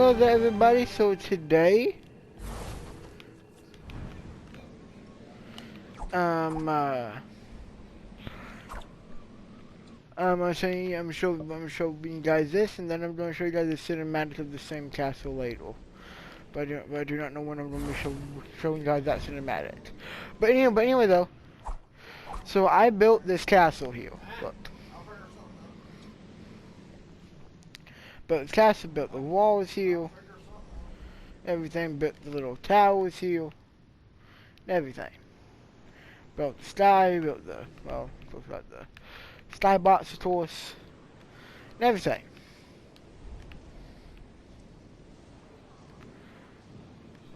hello there everybody, so today, um, uh, I'm showing you guys this, and then I'm going to show you guys the cinematic of the same castle later. But I do not know when I'm going to be showing you guys that cinematic. But anyway though, so I built this castle here, look. Built this castle, built the walls here, everything, built the little towers here, everything. Built the sky, built the, well, about the skybox of course, and everything.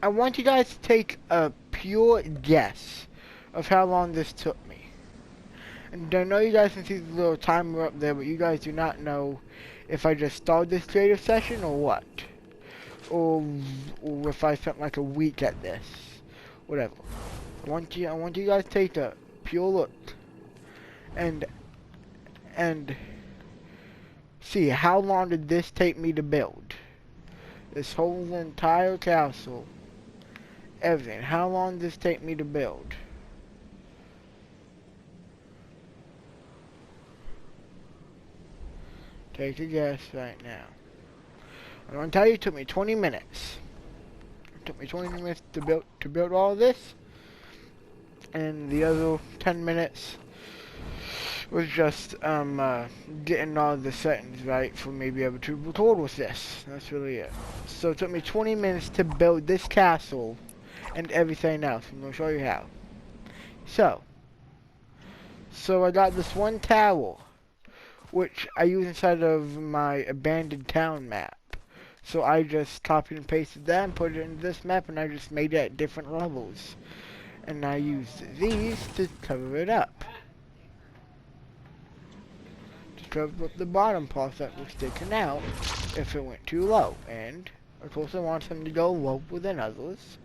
I want you guys to take a pure guess of how long this took me. And I know you guys can see the little timer up there, but you guys do not know if I just started this creative session or what. Or if I spent like a week at this. Whatever. I want you guys to take a pure look. And see how long did this take me to build. This whole entire castle. Everything. How long did this take me to build? Take a guess right now. I'm gonna tell you it took me 20 minutes. It took me 20 minutes to build all this. And the other 10 minutes was just getting all the settings right for me to be able to record with this. That's really it. So it took me 20 minutes to build this castle and everything else. I'm gonna show you how. So I got this one tower, which I use inside of my abandoned town map. So I just copied and pasted that and put it into this map, and I just made it at different levels. And I used these to cover it up. To cover up the bottom parts that were sticking out if it went too low. And of course I want them to go lower than others.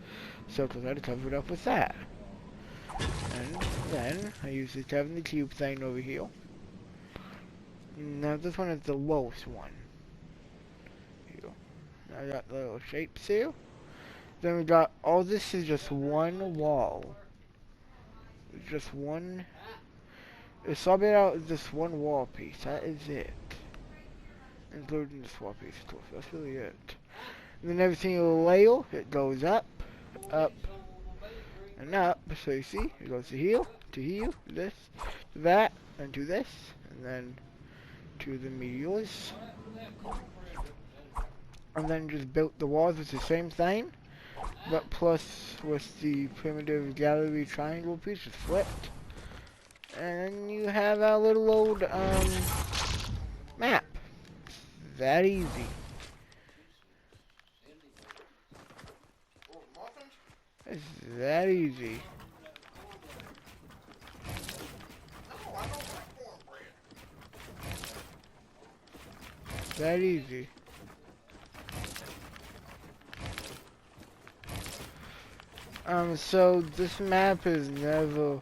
So I had to cover it up with that. And then I used the cover the cube thing over here. Now this one is the lowest one. Here. Now I got the little shapes here. Then we got all this is just one wall. It's just one. It's all made out of this one wall piece. That is it. Including this wall piece, of course. That's really it. And then every single layer, it goes up, up, and up. So you see, it goes to here, this, to that, and to this, and then to the meteors. And then just built the walls with the same thing, but plus with the primitive gallery triangle piece just flipped. And then you have our little old map. It's that easy. It's that easy. That easy. So this map is never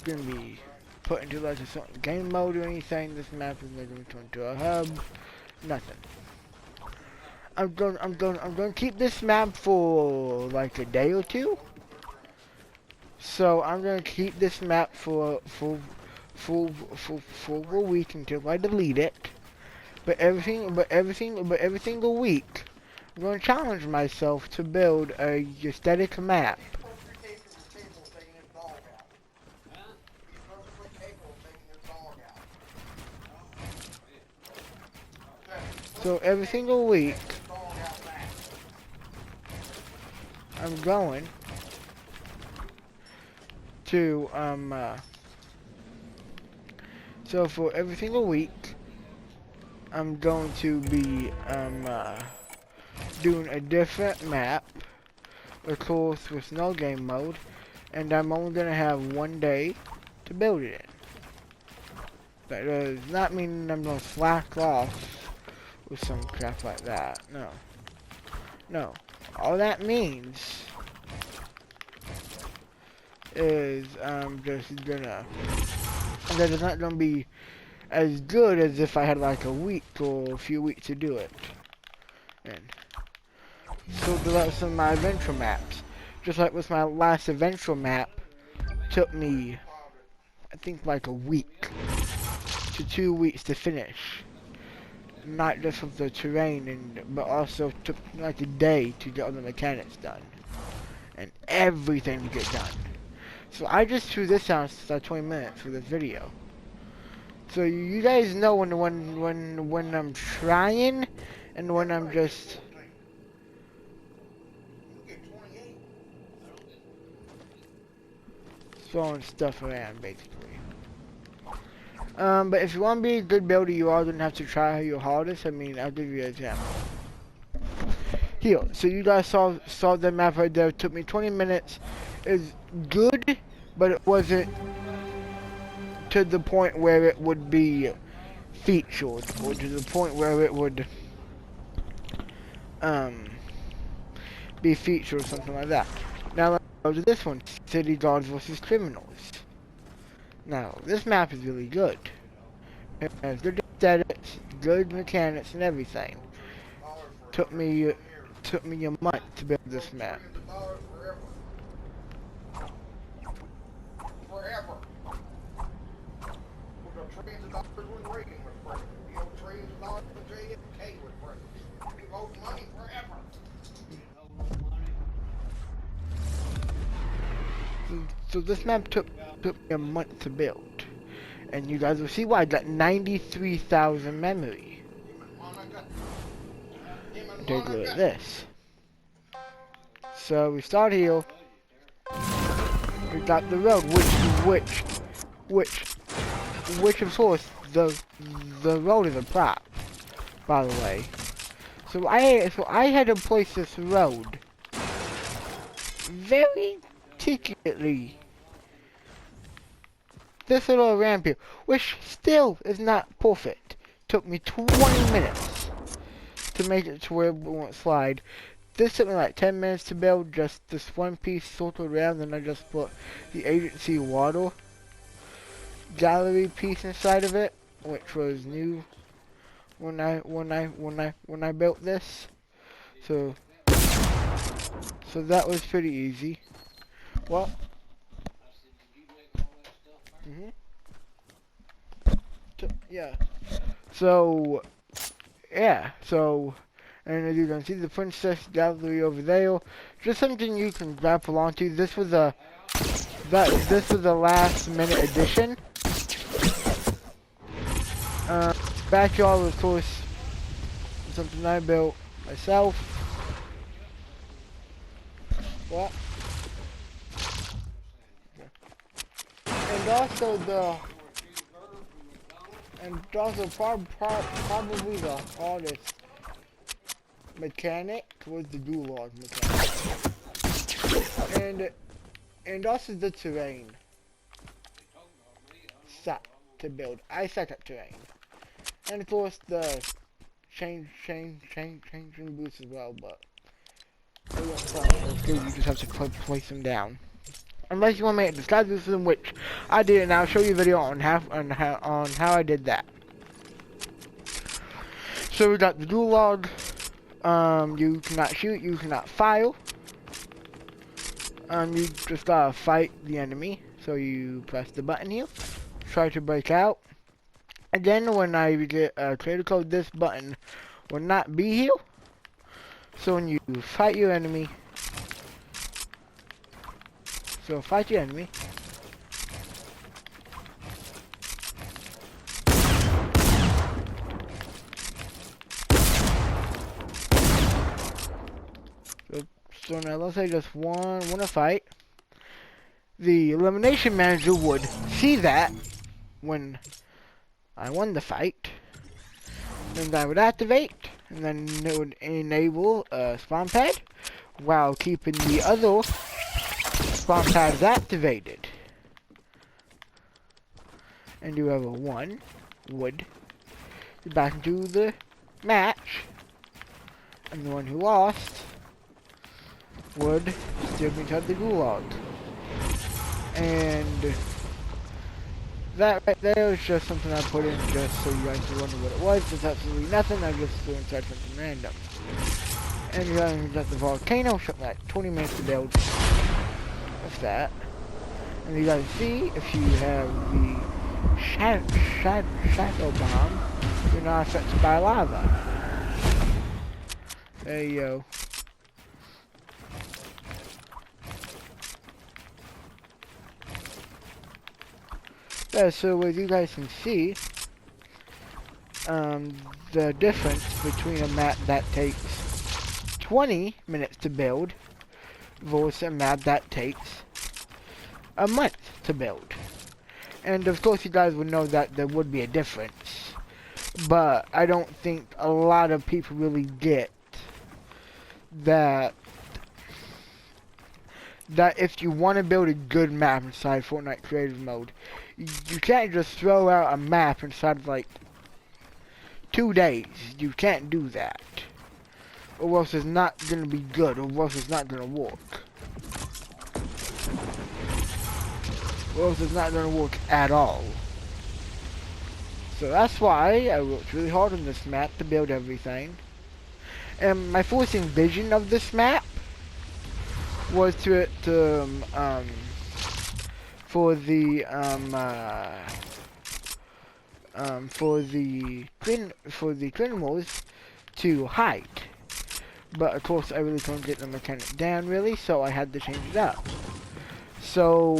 gonna be put into like a certain game mode or anything. This map is never gonna be turned into a hub. Nothing. I'm gonna keep this map for like a day or two. So I'm gonna keep this map for a week until I delete it. But every single week, I'm gonna challenge myself to build a aesthetic map. So every single week, I'm going to, so for every single week, I'm going to be, doing a different map, of course with no game mode, and I'm only going to have one day to build it in. That does not mean I'm going to slack off with some crap like that. No. No. All that means is I'm just gonna, that it's not gonna be as good as if I had like a week or a few weeks to do it. And So that was some of my adventure maps. Just like with my last adventure map, took me, I think, like a week to 2 weeks to finish. Not just with the terrain, but also took like a day to get all the mechanics done. And everything to get done. So I just threw this out in 20 minutes for this video. So you guys know when I'm trying and when I'm just throwing stuff around, basically. But if you want to be a good builder, you all don't have to try your hardest. I mean, I'll give you an example. Here, so you guys saw the map right there. It took me 20 minutes. It's good, but it wasn't to the point where it would be featured, or to the point where it would be featured or something like that. Now let's go to this one, City Guards versus Criminals. Now, this map is really good. It has good aesthetics, good mechanics, and everything. Took me a month to build this map. So this map took me a month to build. And you guys will see why. I got 93,000 memory. Take a look at this. So we start here. We got the road, which of course the road is a prop, by the way. So I had to place this road very particularly. This little ramp here, which still is not perfect. Took me 20 minutes to make it to where it won't slide. This took me like 10 minutes to build, just this one piece circled around, and I just put the agency water gallery piece inside of it, which was new when I built this. So that was pretty easy. Well, yeah. So, yeah. So, and as you can see, the princess gallery over there. Just something you can grapple onto. This was a last minute addition. Backyard, of course, something I built myself. What? And also probably the hardest mechanic was the dual mechanic. And also the terrain. Sucked to build. I suck at terrain. And of course the changing boots as well, but they won't fly. It's good, you just have to place them down. Unless you want to make a disguise boost for them, which I did, and I'll show you a video on how I did that. So we got the dual log. You cannot shoot, you cannot fire. You just gotta fight the enemy. So you press the button here, try to break out. Again, when I get creator code, this button will not be here. So when you fight your enemy, so now let's say just wanna fight. The elimination manager would see that when I won the fight, and I would activate, and then it would enable a spawn pad while keeping the other spawn pads activated. And whoever won would be back into the match, and the one who lost would still be inside the gulag. And that right there is just something I put in just so you guys can wonder what it was. It's absolutely nothing. I just threw inside something random. And you got the volcano, something like 20 minutes to build. That's that. And you guys see, if you have the shadow bomb, you're not affected by lava. There you go. Yeah, so as you guys can see, the difference between a map that takes 20 minutes to build versus a map that takes a month to build. And of course you guys would know that there would be a difference, but I don't think a lot of people really get that if you want to build a good map inside Fortnite creative mode, you can't just throw out a map inside of like 2 days. You can't do that, or else it's not gonna be good, or else it's not gonna work. Or else it's not gonna work at all. So that's why I worked really hard on this map to build everything. And my first vision of this map was for the criminals to hide. But of course I really couldn't get the mechanic down really, so I had to change it up. So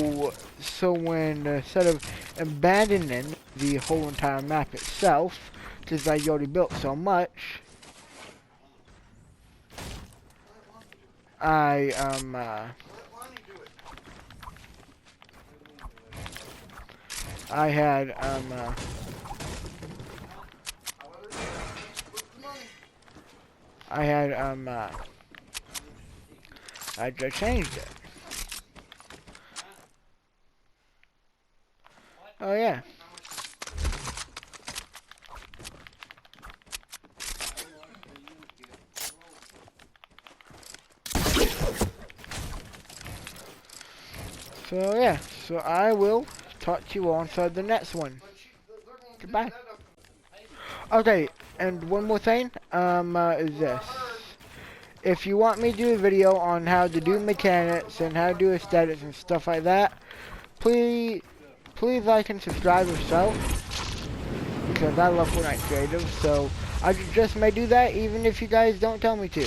when instead of abandoning the whole entire map itself, because I already built so much, I just changed it. Oh yeah. So yeah, so I will talk to you all inside the next one. Goodbye. Okay, and one more thing, is this. If you want me to do a video on how to do mechanics and how to do aesthetics and stuff like that, please like and subscribe yourself, because I love Fortnite Creative, so I just may do that even if you guys don't tell me to.